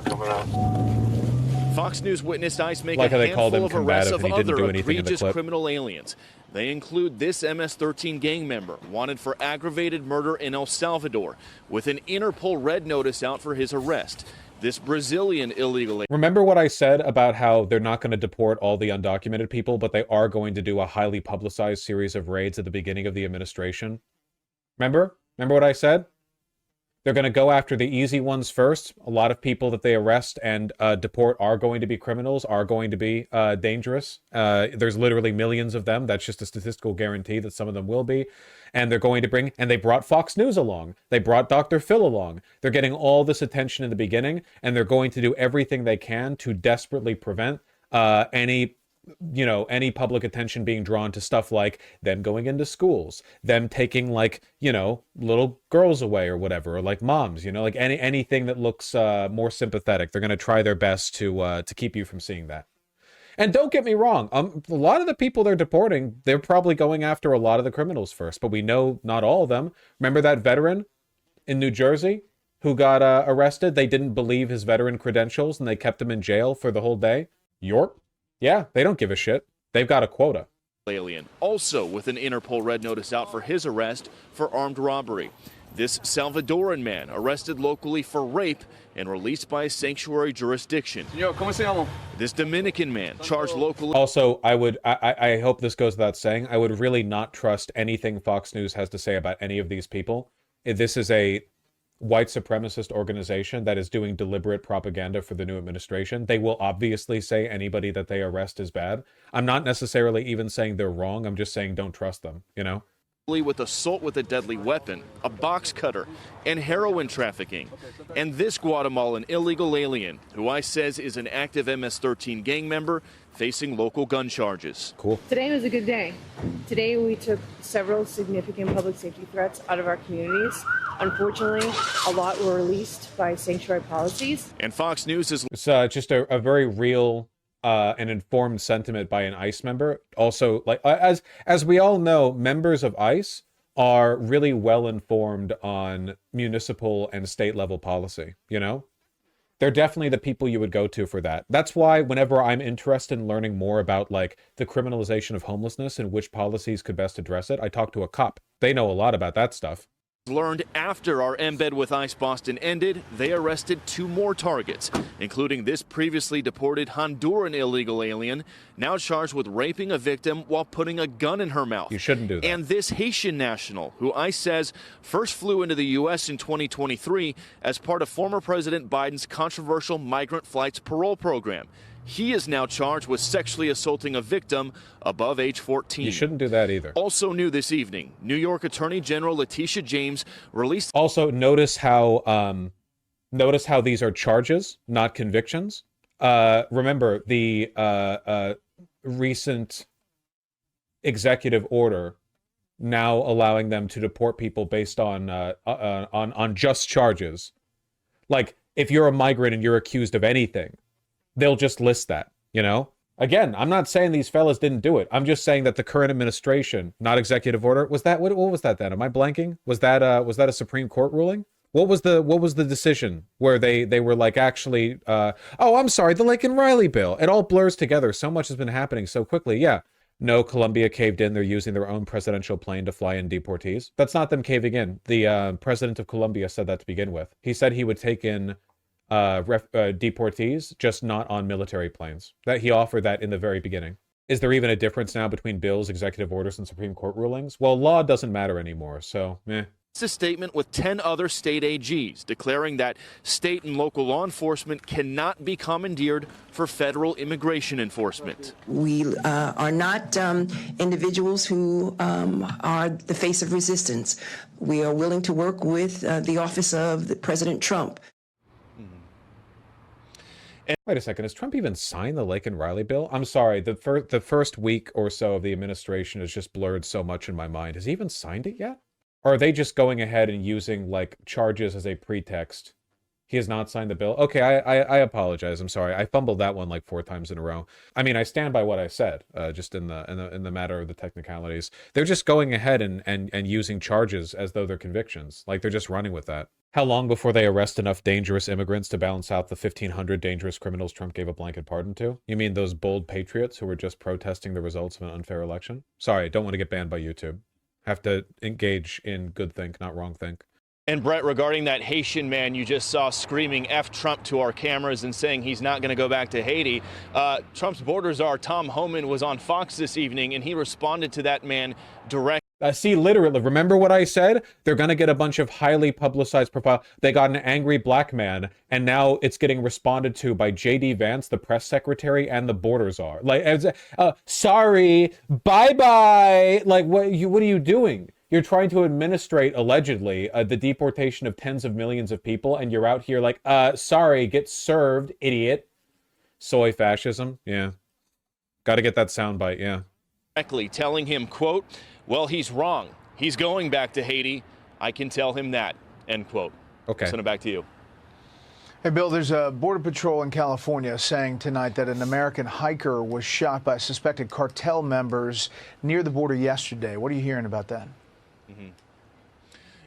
Coming out. Fox News witnessed ICE make Like a how they called him handful of arrests combative of and he didn't other do anything in the egregious clip. criminal aliens. They include this MS-13 gang member wanted for aggravated murder in El Salvador, with an Interpol red notice out for his arrest. This Brazilian illegal... Remember what I said about how they're not going to deport all the undocumented people, but they are going to do a highly publicized series of raids at the beginning of the administration? Remember? Remember what I said? They're going to go after the easy ones first. A lot of people that they arrest and deport are going to be criminals, are going to be dangerous. There's literally millions of them. That's just a statistical guarantee that some of them will be. And they're going to bring, and they brought Fox News along. They brought Dr. Phil along. They're getting all this attention in the beginning, and they're going to do everything they can to desperately prevent any public attention being drawn to stuff like them going into schools, them taking, like, little girls away or whatever, or like moms, like anything that looks more sympathetic. They're going to try their best to keep you from seeing that. And don't get me wrong, a lot of the people they're deporting, they're probably going after a lot of the criminals first, but we know not all of them. Remember that veteran in New Jersey who got arrested? They didn't believe his veteran credentials and they kept him in jail for the whole day. York? Yeah, they don't give a shit. They've got a quota. Alien, also with an Interpol red notice out for his arrest for armed robbery. This Salvadoran man arrested locally for rape and released by a sanctuary jurisdiction. Señor, ¿cómo se llama? This Dominican man charged locally. Also, I hope this goes without saying, I would really not trust anything Fox News has to say about any of these people. This is a white supremacist organization that is doing deliberate propaganda for the new administration. They will obviously say anybody that they arrest is bad. I'm not necessarily even saying they're wrong. I'm just saying don't trust them, with assault with a deadly weapon, a box cutter, and heroin trafficking. And this Guatemalan illegal alien, who ICE says is an active MS-13 gang member, facing local gun charges. Cool. Today was a good day. Today we took several significant public safety threats out of our communities. Unfortunately, a lot were released by sanctuary policies. And Fox News is... It's just a very real and informed sentiment by an ICE member. Also, like as we all know, members of ICE are really well informed on municipal and state level policy, They're definitely the people you would go to for that. That's why whenever I'm interested in learning more about, like, the criminalization of homelessness and which policies could best address it, I talk to a cop. They know a lot about that stuff. Learned after our embed with ICE Boston ended, they arrested 2 more targets, including this previously deported Honduran illegal alien, now charged with raping a victim while putting a gun in her mouth. You shouldn't do that. And this Haitian national, who ICE says first flew into the U.S. in 2023 as part of former President Biden's controversial migrant flights parole program. He is now charged with sexually assaulting a victim above age 14. You shouldn't do that either. Also new this evening, New York Attorney General Letitia James released... Also, notice how these are charges, not convictions. Remember, the recent executive order now allowing them to deport people based on just charges. Like, if you're a migrant and you're accused of anything, they'll just list that, Again, I'm not saying these fellas didn't do it. I'm just saying that the current administration, not executive order, was that, what was that then? Am I blanking? Was that a Supreme Court ruling? What was the decision where they were like, actually, oh, I'm sorry, the Lincoln Riley bill. It all blurs together. So much has been happening so quickly. Yeah. No, Colombia caved in. They're using their own presidential plane to fly in deportees. That's not them caving in. The president of Colombia said that to begin with. He said he would take in deportees, just not on military planes. That he offered that in the very beginning. Is there even a difference now between bills, executive orders, and Supreme Court rulings? Well, law doesn't matter anymore, so meh. It's a statement with 10 other state AGs declaring that state and local law enforcement cannot be commandeered for federal immigration enforcement. We are not individuals who are the face of resistance. We are willing to work with the office of President Trump. Wait a second, has Trump even signed the Lincoln Riley bill? I'm sorry, the first week or so of the administration has just blurred so much in my mind. Has he even signed it yet? Or are they just going ahead and using, like, charges as a pretext? He has not signed the bill? Okay, I apologize. I'm sorry. I fumbled that one like 4 times in a row. I mean, I stand by what I said, just in the matter of the technicalities. They're just going ahead and using charges as though they're convictions. Like, they're just running with that. How long before they arrest enough dangerous immigrants to balance out the 1,500 dangerous criminals Trump gave a blanket pardon to? You mean those bold patriots who were just protesting the results of an unfair election? Sorry, don't want to get banned by YouTube. Have to engage in good think, not wrong think. And Brett, regarding that Haitian man you just saw screaming F Trump to our cameras and saying he's not going to go back to Haiti, Trump's border czar Tom Homan was on Fox this evening, and he responded to that man directly. See, literally, remember what I said? They're going to get a bunch of highly publicized profile. They got an angry black man, and now it's getting responded to by J.D. Vance, the press secretary, and the border czar. Like, sorry, bye-bye. Like, what are you doing? You're trying to administrate, allegedly, the deportation of tens of millions of people, and you're out here like, sorry, get served, idiot. Soy fascism, yeah. Got to get that soundbite, yeah. Directly telling him, quote, well, he's wrong. He's going back to Haiti. I can tell him that, end quote. Okay. Send it back to you. Hey, Bill, there's a Border Patrol in California saying tonight that an American hiker was shot by suspected cartel members near the border yesterday. What are you hearing about that?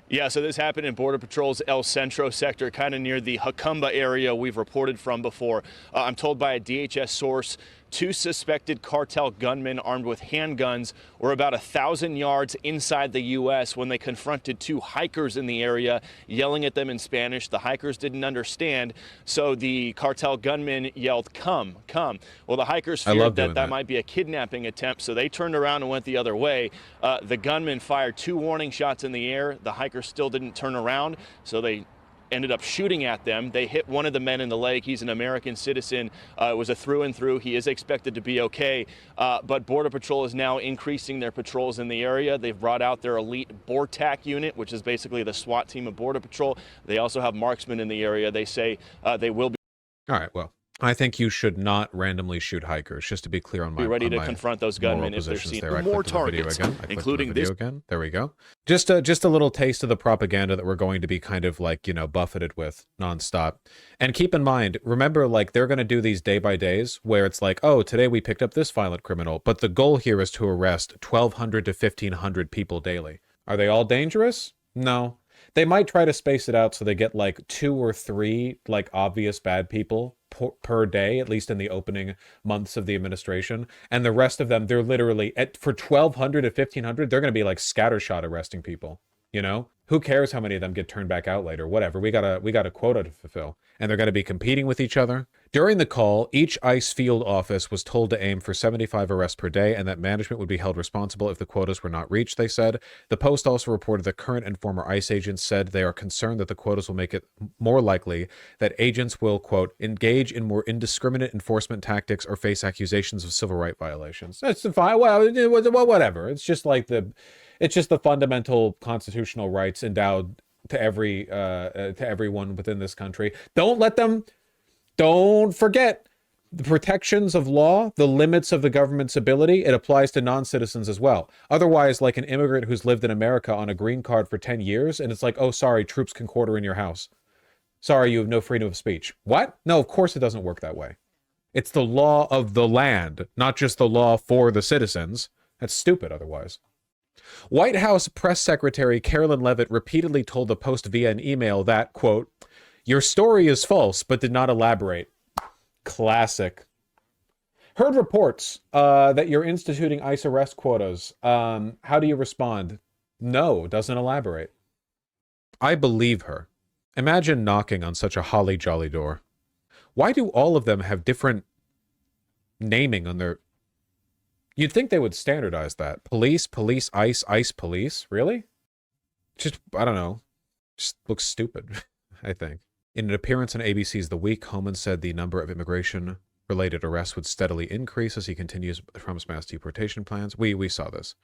Yeah, so this happened in Border Patrol's El Centro sector, kind of near the Jacumba area we've reported from before. I'm told by a DHS source, 2 suspected cartel gunmen armed with handguns were about 1,000 yards inside the U.S. when they confronted 2 hikers in the area, yelling at them in Spanish. The hikers didn't understand, so the cartel gunmen yelled, come, come. Well, the hikers feared that might be a kidnapping attempt, so they turned around and went the other way. The gunmen fired 2 warning shots in the air. The hikers still didn't turn around, so they ended up shooting at them. They hit one of the men in the leg. He's an American citizen. It was a through and through. He is expected to be okay. But Border Patrol is now increasing their patrols in the area. They've brought out their elite BORTAC unit, which is basically the SWAT team of Border Patrol. They also have marksmen in the area. They say they will be. All right, well, I think you should not randomly shoot hikers, just to be clear on my be ready to confront those gunmen if they're seen. More targets, including this. Again. There we go. Just a little taste of the propaganda that we're going to be kind of like, you know, buffeted with nonstop. And keep in mind, remember, like, they're going to do these day by days where it's like, oh, today we picked up this violent criminal. But the goal here is to arrest 1,200 to 1,500 people daily. Are they all dangerous? No. They might try to space it out so they get like 2 or 3 like obvious bad people per day, at least in the opening months of the administration. And the rest of them, they're literally for 1,200 to 1,500, they're going to be like scattershot arresting people. You know, who cares how many of them get turned back out later? Whatever. We got a quota to fulfill, and they're going to be competing with each other. During the call, each ICE field office was told to aim for 75 arrests per day, and that management would be held responsible if the quotas were not reached, they said. The Post also reported that current and former ICE agents said they are concerned that the quotas will make it more likely that agents will, quote, engage in more indiscriminate enforcement tactics or face accusations of civil rights violations. That's fine. Well, whatever. It's just the fundamental constitutional rights endowed to everyone within this country. Don't forget the protections of law, the limits of the government's ability. It applies to non-citizens as well. Otherwise, like an immigrant who's lived in America on a green card for 10 years, and it's like, oh, sorry, troops can quarter in your house. Sorry, you have no freedom of speech. What? No, of course it doesn't work that way. It's the law of the land, not just the law for the citizens. That's stupid otherwise. White House Press Secretary Carolyn Leavitt repeatedly told the Post via an email that, quote, your story is false, but did not elaborate. Classic. Heard reports that you're instituting ICE arrest quotas. How do you respond? No, doesn't elaborate. I believe her. Imagine knocking on such a holly jolly door. Why do all of them have different naming on their... You'd think they would standardize that. Police, police, ICE, ICE, police. Really? Just, I don't know. Just looks stupid, I think. In an appearance on ABC's The Week, Homan said the number of immigration-related arrests would steadily increase as he continues Trump's mass deportation plans. We saw this.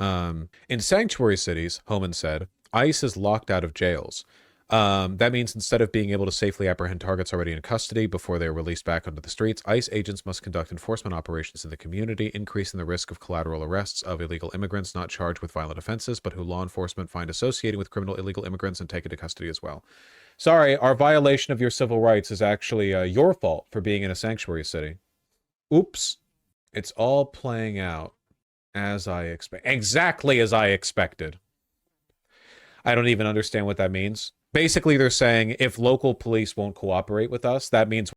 In sanctuary cities, Homan said, ICE is locked out of jails. That means instead of being able to safely apprehend targets already in custody before they are released back onto the streets, ICE agents must conduct enforcement operations in the community, increasing the risk of collateral arrests of illegal immigrants not charged with violent offenses, but who law enforcement find associating with criminal illegal immigrants and take into custody as well. Sorry, our violation of your civil rights is actually your fault for being in a sanctuary city. Oops. It's all playing out as I expect. Exactly as I expected. I don't even understand what that means. Basically, they're saying if local police won't cooperate with us, that means